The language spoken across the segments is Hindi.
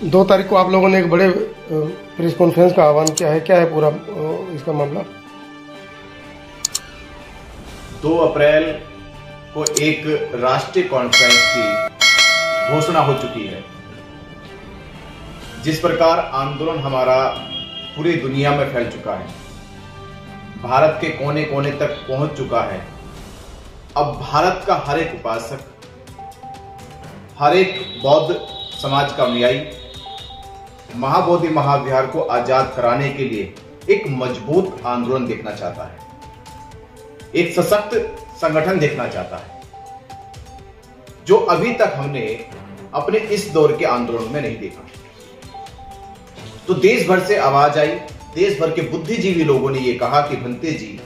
2 तारीख को आप लोगों ने एक बड़े प्रेस कॉन्फ्रेंस का आह्वान किया है, क्या है पूरा इसका मामला? 2 अप्रैल को एक राष्ट्रीय कॉन्फ्रेंस की घोषणा हो चुकी है। जिस प्रकार आंदोलन हमारा पूरी दुनिया में फैल चुका है, भारत के कोने कोने तक पहुंच चुका है। अब भारत का हर एक उपासक, हर एक बौद्ध समाज का अनुयायी महाबोधि महाविहार को आजाद कराने के लिए एक मजबूत आंदोलन देखना चाहता है, एक सशक्त संगठन देखना चाहता है, जो अभी तक हमने अपने इस दौर के आंदोलन में नहीं देखा। तो देश भर से आवाज आई, देश भर के बुद्धिजीवी लोगों ने यह कहा कि भंते जी,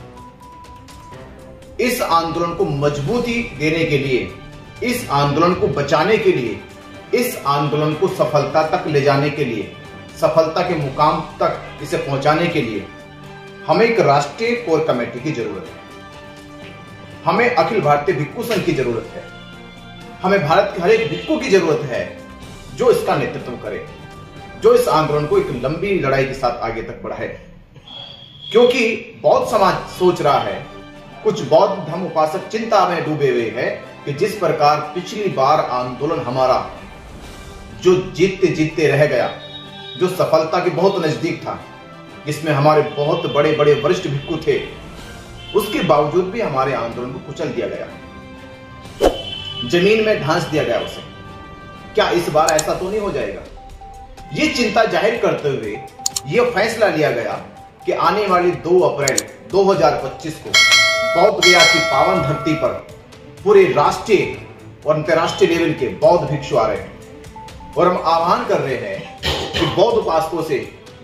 इस आंदोलन को मजबूती देने के लिए, इस आंदोलन को बचाने के लिए, इस आंदोलन को सफलता तक ले जाने के लिए, सफलता के मुकाम तक इसे पहुंचाने के लिए हमें एक राष्ट्रीय कोर कमेटी की जरूरत है। हमें अखिल भारतीय भिक्खु संघ की जरूरत है। हमें भारत के हर एक भिक्खु की जरूरत है जो इसका नेतृत्व करे, जो इस आंदोलन को एक लंबी लड़ाई के साथ आगे तक बढ़ाए। क्योंकि बौद्ध समाज सोच रहा है, कुछ बौद्ध धर्म उपासक चिंता में डूबे हुए हैं कि जिस प्रकार पिछली बार आंदोलन हमारा जो जीतते जीतते रह गया, जो सफलता के बहुत नजदीक था, जिसमें हमारे बहुत बड़े बड़े वरिष्ठ भिक्खु थे, उसके बावजूद भी हमारे आंदोलन को कुचल दिया गया, जमीन में ढांस दिया गया उसे। क्या इस बार ऐसा तो नहीं हो जाएगा? ये चिंता जाहिर करते हुए यह फैसला लिया गया कि आने वाली 2 अप्रैल 2025 को बौद्ध गया की पावन धरती पर पूरे राष्ट्रीय और अंतर्राष्ट्रीय लेवल के बौद्ध भिक्षु आ रहे हैं। और हम आह्वान कर रहे हैं कि बौद्ध उपासकों से,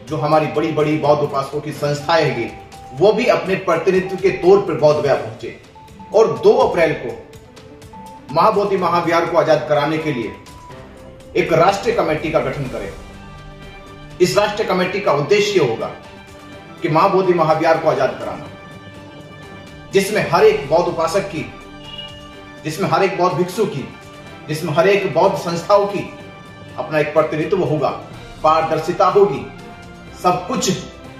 जो हमारी बड़ी बड़ी बौद्ध उपासकों की संस्थाएं हैं, वो भी अपने प्रतिनिधित्व के तौर पर बौद्ध गया पहुंचे और 2 अप्रैल को महाबोधि महाविहार को आजाद कराने के लिए एक राष्ट्रीय कमेटी का गठन करें। इस राष्ट्रीय कमेटी का उद्देश्य होगा कि महाबोधि महाविहार को आजाद कराना, जिसमें हर एक बौद्ध उपासक की, जिसमें हर एक बौद्ध भिक्षु की, जिसमें हर एक बौद्ध संस्थाओं की अपना एक प्रतिनिधित्व होगा, पारदर्शिता होगी, सब कुछ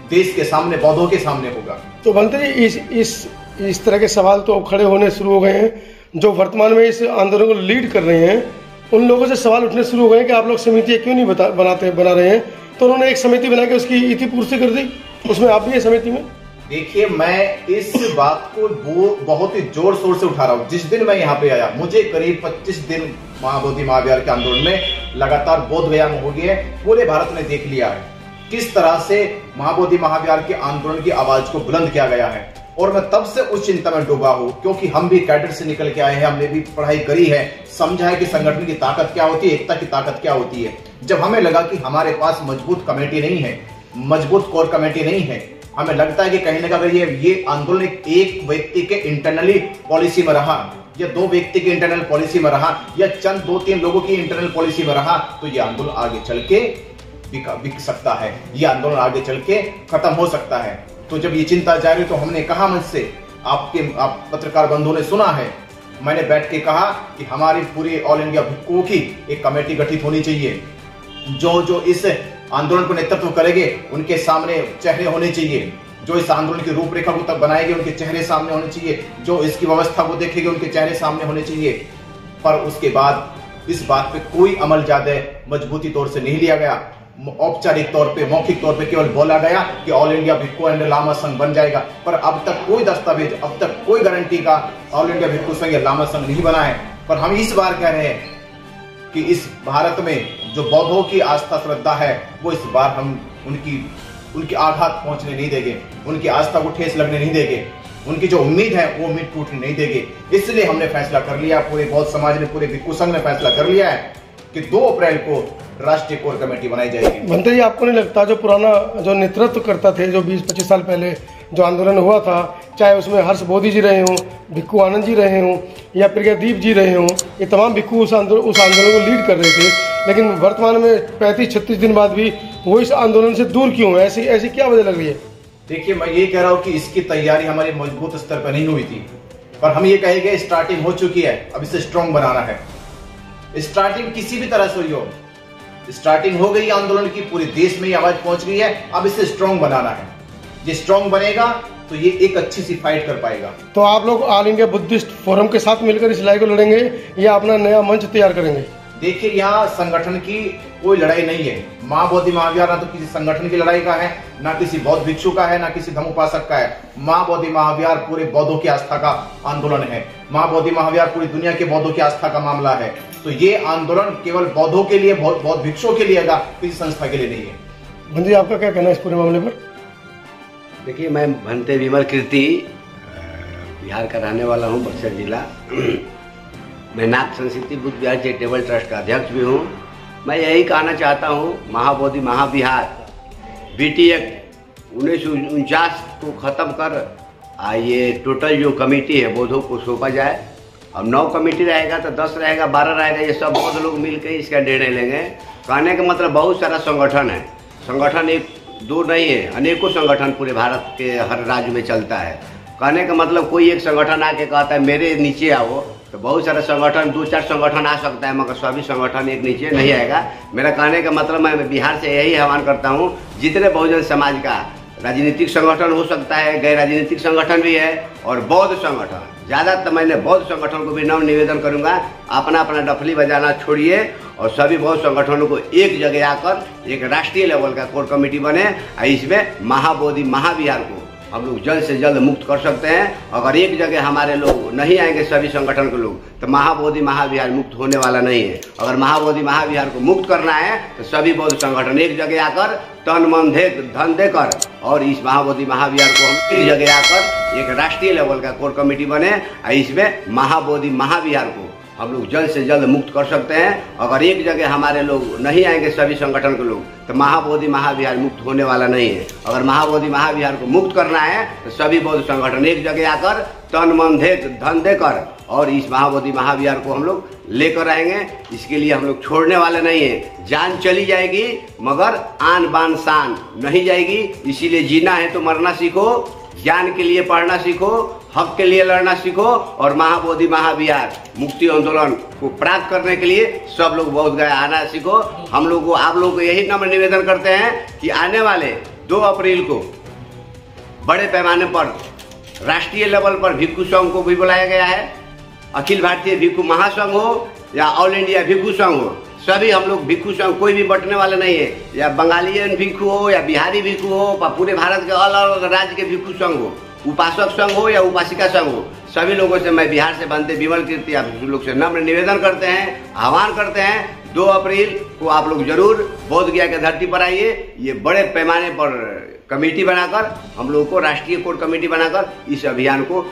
देश के सामने, बौद्धों के सामने होगा। तो भंते जी, इस तरह के सवाल तो खड़े होने शुरू हो गए हैं। जो वर्तमान में इस आंदोलन को लीड कर रहे हैं, उन लोगों से सवाल उठने शुरू हो गए कि आप लोग समितियां क्यों नहीं बना रहे हैं। तो उन्होंने एक समिति बना के उसकी इतिपूर्ति कर दी, उसमें आप भी है समिति में। देखिए, मैं इस बात को बहुत ही जोर शोर से उठा रहा हूँ। जिस दिन मैं यहाँ पे आया, मुझे करीब 25 दिन महाबोधि महाविहार के आंदोलन में लगातार बोध गया में हो गए। पूरे भारत ने देख लिया है किस तरह से महाबोधि महाविहार के आंदोलन की आवाज को बुलंद किया गया है। और मैं तब से उस चिंता में डूबा हूँ, क्योंकि हम भी कैडर से निकल के आए हैं, हमने भी पढ़ाई करी है, समझा है कि संगठन की ताकत क्या होती है, एकता की ताकत क्या होती है। जब हमें लगा कि हमारे पास मजबूत कमेटी नहीं है, मजबूत कोर कमेटी नहीं है, हमें लगता है कि कहीं ना कहीं ये आंदोलन एक व्यक्ति के इंटरनली पॉलिसी में रहा, या 2 व्यक्ति की इंटरनल पॉलिसी में रहा, या चंद 2-3 लोगों की इंटरनल पॉलिसी में रहा, तो ये आंदोलन आगे चल के बिक सकता है, ये आंदोलन आगे चल के खत्म हो सकता है। तो जब ये चिंता जारी, तो हमने कहा मुझसे, आप पत्रकार बंधुओं ने सुना है, मैंने बैठ के कहा कि हमारी पूरी ऑल इंडिया भिक्खुओं की एक कमेटी गठित होनी चाहिए। जो इस आंदोलन को नेतृत्व करेंगे, उनके सामने चेहरे होने चाहिए। जो इस आंदोलन की रूपरेखा को तब बनाएंगे, उनके चेहरे सामने होने चाहिए। जो इसकी व्यवस्था को देखेंगे, उनके चेहरे सामने होने चाहिए। पर उसके बाद इस बात पे कोई अमल ज्यादा मजबूती तौर से नहीं लिया गया। औपचारिक तौर पे, मौखिक तौर पे केवल बोला गया कि all India bhikkhu and Lama संघ बन जाएगा, पर अब तक कोई दस्तावेज, अब तक कोई गारंटी का ऑल इंडिया भिक्खु संघ या लामा संघ नहीं बना है। पर हम इस बार कह रहे हैं कि इस भारत में जो बौद्धों की आस्था श्रद्धा है, वो इस बार हम उनकी आघात पहुंचने नहीं देंगे, उनकी आस्था को ठेस लगने नहीं देंगे, उनकी जो उम्मीद है वो उम्मीद टूटने नहीं देंगे। इसलिए हमने फैसला कर लिया, पूरे बौद्ध समाज ने, पूरे भिक्खु संघ ने फैसला कर लिया है कि 2 अप्रैल को राष्ट्रीय कोर कमेटी बनाई जाएगी। भंते जी, आपको नहीं लगता जो पुराना जो नेतृत्व करता थे, जो 20-25 साल पहले जो आंदोलन हुआ था, चाहे उसमें हर्ष बोधि जी रहे हों, भिक्खु आनंद जी रहे हों, या प्रज्ञादीप जी रहे हों, ये तमाम भिक्खु उस आंदोलन को लीड कर रहे थे, लेकिन वर्तमान में 35-36 दिन बाद भी वो इस आंदोलन से दूर क्यों है? ऐसी क्या वजह लग रही है? देखिए, मैं ये कह रहा हूँ कि इसकी तैयारी हमारी मजबूत स्तर पर नहीं हुई थी, पर हम ये कहेंगे स्टार्टिंग हो चुकी है, अब इसे स्ट्रॉन्ग बनाना है। स्टार्टिंग किसी भी तरह से हुई हो, स्टार्टिंग हो गई आंदोलन की, पूरे देश में ये आवाज पहुंच गई है। अब इसे स्ट्रांग बनाना है। ये स्ट्रांग बनेगा तो ये एक अच्छी सी फाइट कर पाएगा। तो आप लोग ऑल इंडिया बुद्धिस्ट फोरम के साथ मिलकर इस लड़ाई को लड़ेंगे या अपना नया मंच तैयार करेंगे? देखिए, यहाँ संगठन की कोई लड़ाई नहीं है। महाबोधि महाविहार ना तो किसी संगठन की लड़ाई का है, ना किसी बौद्ध भिक्षु का है, ना किसी धम्म उपासक का है। महाबोधि महाविहार पूरे बौद्धों की आस्था का आंदोलन है। महाबोधि महाविहार पूरी दुनिया के बौद्धों की आस्था का मामला है। तो ये आंदोलन केवल बौद्धों के लिए, बौद्ध भिक्षुओं के लिए है, किसी संस्था के लिए नहीं है। भंते जी, आपका क्या कहना है इस पूरे मामले पर? देखिए, मैं भंते विमल कीर्ति बिहार का रहने वाला हूँ, बक्सर जिला। मैं नाथ संस्कृति बुद्ध विहार चैरिटेबल ट्रस्ट का अध्यक्ष भी हूँ। मैं यही कहना चाहता हूँ, महाबोधि महाविहार बीटी एक्ट 1949 को ख़त्म कर ये टोटल जो कमेटी है बौद्धों को सौंपा जाए। अब 9 कमेटी रहेगा तो 10 रहेगा, 12 रहेगा, ये सब बौद्ध लोग मिलकर इसका निर्णय लेंगे। कहने का मतलब बहुत सारा संगठन है। संगठन एक दो नहीं है, अनेकों संगठन पूरे भारत के हर राज्य में चलता है। कहने का मतलब कोई एक संगठन आके कहता है मेरे नीचे आओ, तो बहुत सारे संगठन, 2-4 संगठन आ सकता है, मगर सभी संगठन एक नीचे नहीं आएगा। मेरा कहने का मतलब मैं बिहार से यही आह्वान करता हूँ, जितने बहुजन समाज का राजनीतिक संगठन हो सकता है, गैर राजनीतिक संगठन भी है, और बौद्ध संगठन, ज़्यादातर मैंने बौद्ध संगठन को भी नम्र निवेदन करूंगा, अपना अपना डफली बजाना छोड़िए और सभी बौद्ध संगठनों को एक जगह आकर एक राष्ट्रीय लेवल का कोर कमेटी बने। इसमें महाबोधि महाविहार को हम लोग जल्द से जल्द मुक्त कर सकते हैं। अगर एक जगह हमारे लोग नहीं आएंगे, सभी संगठन के लोग, तो महाबोधि महाविहार मुक्त होने वाला नहीं है। अगर महाबोधि महाविहार को मुक्त करना है तो सभी बौद्ध संगठन एक जगह आकर तन मन धन देकर और इस महाबोधि महाविहार को हम एक जगह आकर एक राष्ट्रीय लेवल का कोर कमेटी बने। इसमें महाबोधि महाविहार को हम लोग जल्द से जल्द मुक्त कर सकते हैं। अगर एक जगह हमारे लोग नहीं आएंगे, सभी संगठन के लोग, तो महाबोधि महाविहार मुक्त होने वाला नहीं है। अगर महाबोधि महाविहार को मुक्त करना है तो सभी बौद्ध संगठन एक जगह आकर तन मन धन देकर और इस महाबोधि महाविहार को हम लोग लेकर आएंगे। इसके लिए हम लोग छोड़ने वाले नहीं है। जान चली जाएगी मगर आन बान शान नहीं जाएगी। इसीलिए जीना है तो मरना सीखो, ज्ञान के लिए पढ़ना सीखो, हक के लिए लड़ना सीखो और महाबोधि महाविहार मुक्ति आंदोलन को प्राप्त करने के लिए सब लोग बौद्ध गया आना सीखो। हम लोग को, आप लोग को यही नम्र निवेदन करते हैं कि आने वाले 2 अप्रैल को बड़े पैमाने पर राष्ट्रीय लेवल पर भिक्षु संघ को भी बुलाया गया है। अखिल भारतीय भिक्षु महासंघ हो या ऑल इंडिया भिक्षु संघ हो, सभी हम लोग भिक्षु संघ कोई भी बंटने वाले नहीं है। या बंगालियन भिक्षु हो या बिहारी भिक्षु हो, पूरे भारत के अलग अलग राज्य के भिक्षु संघ हो, उपासक संघ हो या उपासिका संघ हो, सभी लोगों से मैं बिहार से भंते विमल कीर्ति आप लोग से नम्र निवेदन करते हैं, आह्वान करते हैं 2 अप्रैल को आप लोग जरूर बोध गया के धरती पर आइए। ये बड़े पैमाने पर कमेटी बनाकर हम लोग को राष्ट्रीय कोर कमेटी बनाकर इस अभियान को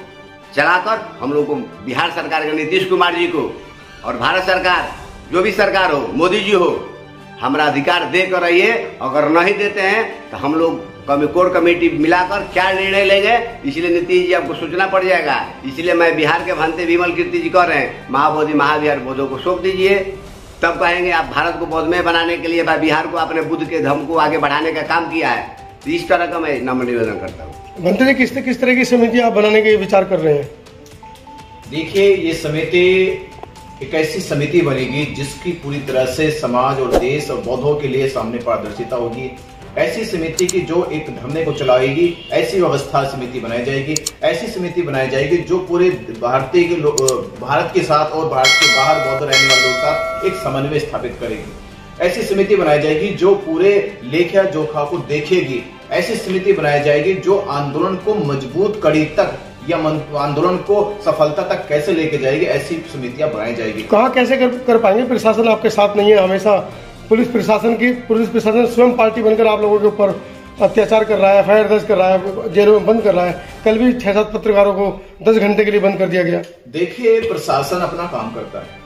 चलाकर हम लोग को बिहार सरकार के नीतीश कुमार जी को और भारत सरकार जो भी सरकार हो, मोदी जी हो, हमारा अधिकार दे कर रहिए। अगर नहीं देते हैं तो हम लोग कोर कमेटी मिलाकर क्या निर्णय लेंगे, इसलिए नीतीश जी आपको सोचना पड़ जाएगा। इसलिए मैं बिहार के भंते विमल कीर्ति जी कह रहे हैं, महाबोधि महाविहार बौद्धों को सौंप दीजिए। तब कहेंगे आप भारत को बौद्धमय बनाने के लिए बिहार को अपने बुद्ध के धर्म को आगे बढ़ाने का काम किया है। तो इस तरह का मैं नम्र निवेदन करता हूँ। भंते जी, किस तरह की समिति आप बनाने के विचार कर रहे हैं? देखिए, ये समिति एक ऐसी समिति बनेगी जिसकी पूरी तरह से समाज और देश और बौद्धों के लिए सामने पारदर्शिता होगी। ऐसी समिति की जो एक धरने को चलाएगी, ऐसी व्यवस्था समिति बनाई जाएगी। ऐसी समिति बनाई जाएगी जो पूरे भारतीय के भारत के साथ और भारत के बाहर बौद्ध रहने वालों के साथ एक समन्वय स्थापित करेगी। ऐसी समिति बनाई जाएगी जो पूरे लेखा जोखा को देखेगी। ऐसी समिति बनाई जाएगी जो आंदोलन को मजबूत कड़ी तक या आंदोलन को सफलता तक कैसे लेके जाएगी। ऐसी समितियां बनाई जाएगी। कहाँ कैसे कर पाएंगे? प्रशासन आपके साथ नहीं है, हमेशा पुलिस प्रशासन स्वयं पार्टी बनकर आप लोगों के ऊपर अत्याचार कर रहा है, एफआईआर दर्ज कर रहा है, जेलों में बंद कर रहा है। कल भी 6-7 पत्रकारों को 10 घंटे के लिए बंद कर दिया गया। देखिए, प्रशासन अपना काम करता है।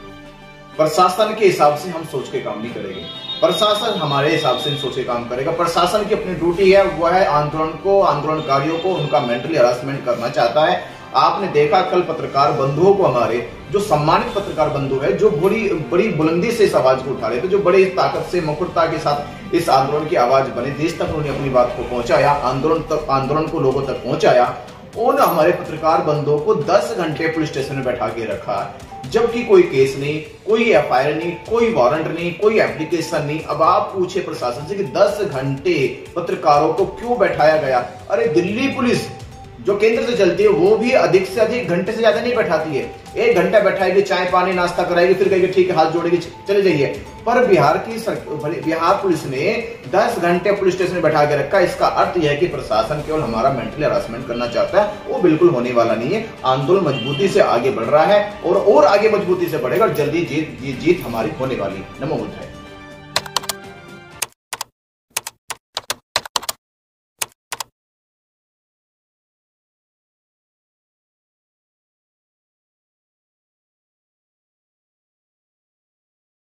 प्रशासन के हिसाब से हम सोच के काम नहीं करेंगे। प्रशासन हमारे हिसाब से सोच के काम करेगा। प्रशासन की अपनी ड्यूटी है, वो है आंदोलनकारियों को उनका मेंटली हरासमेंट करना चाहता है। आपने देखा कल पत्रकार बंधुओं को, हमारे जो सम्मानित पत्रकार बंधु है, जो बड़ी बुलंदी से इस आवाज को उठा रहे थे, जो बड़ी ताकत से मुखरता के साथ इस आंदोलन की आवाज बने, देश तक उन्होंने अपनी बात को पहुंचाया, आंदोलन को लोगों तक पहुंचाया। उन हमारे पत्रकार बंधुओं को 10 घंटे पुलिस स्टेशन में बैठा के रखा। जबकि कोई केस नहीं, कोई एफआईआर नहीं, कोई वारंट नहीं, कोई एप्लीकेशन नहीं। अब आप पूछे प्रशासन से कि 10 घंटे पत्रकारों को क्यों बैठाया गया? अरे दिल्ली पुलिस जो केंद्र से चलती है वो भी अधिक से अधिक घंटे से ज्यादा नहीं बैठाती है। 1 घंटा बैठाएगी, चाय पानी नाश्ता कराएगी, फिर कहेगी ठीक है हाथ जोड़ेगी चले जाइए। पर बिहार पुलिस ने 10 घंटे पुलिस स्टेशन में बैठा के रखा। इसका अर्थ यह है कि प्रशासन केवल हमारा मेंटली हरासमेंट करना चाहता है, वो बिल्कुल होने वाला नहीं है। आंदोलन मजबूती से आगे बढ़ रहा है और आगे मजबूती से बढ़ेगा और जल्दी जीत हमारी होने वाली। नमो बुद्धाय।